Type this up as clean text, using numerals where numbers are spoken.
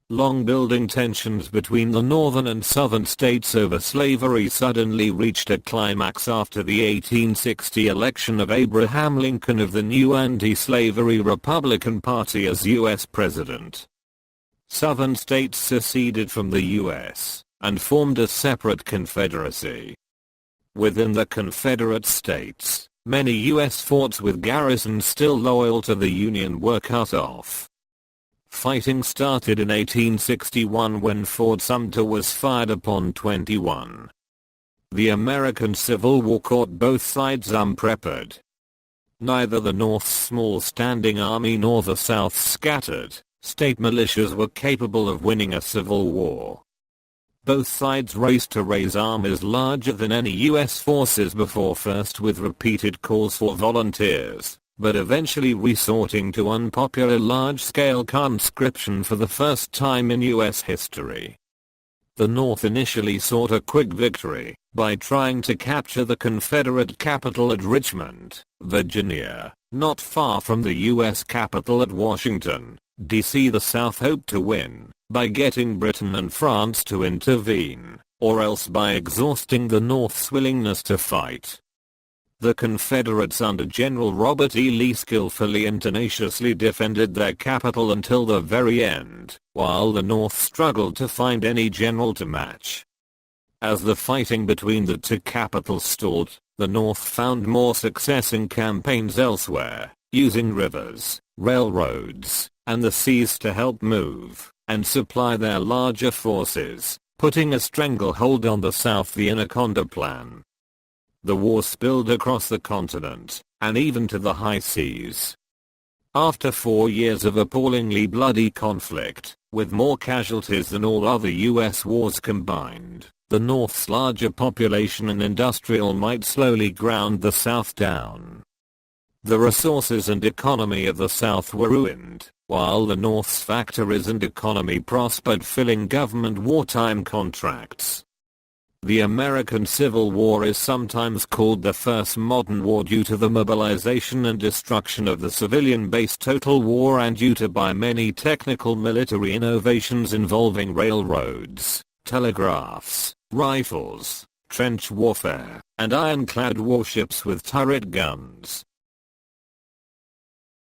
Long-building tensions between the northern and southern states over slavery suddenly reached a climax after the 1860 election of Abraham Lincoln of the new anti-slavery Republican Party as U.S. President. Southern states seceded from the U.S. and formed a separate Confederacy. Within the Confederate States, many U.S. forts with garrisons still loyal to the Union were cut off. Fighting started in 1861 when Fort Sumter was fired upon 21. The American Civil War caught both sides unprepared. Neither the North's small standing army nor the South's scattered, state militias were capable of winning a civil war. Both sides raced to raise armies larger than any US forces before, first with repeated calls for volunteers, but eventually resorting to unpopular large-scale conscription for the first time in US history. The North initially sought a quick victory by trying to capture the Confederate capital at Richmond, Virginia, not far from the US capital at Washington, D.C. The South hoped to win by getting Britain and France to intervene, or else by exhausting the North's willingness to fight. The Confederates under General Robert E. Lee skillfully and tenaciously defended their capital until the very end, while the North struggled to find any general to match. As the fighting between the two capitals stalled, the North found more success in campaigns elsewhere, using rivers, railroads, and the seas to help move and supply their larger forces, putting a stranglehold on the South, the Anaconda Plan. The war spilled across the continent, and even to the high seas. After 4 years of appallingly bloody conflict, with more casualties than all other US wars combined, the North's larger population and industrial might slowly ground the South down. The resources and economy of the South were ruined, while the North's factories and economy prospered, filling government wartime contracts. The American Civil War is sometimes called the first modern war due to the mobilization and destruction of the civilian-based total war, and due to by many technical military innovations involving railroads, telegraphs, rifles, trench warfare, and ironclad warships with turret guns.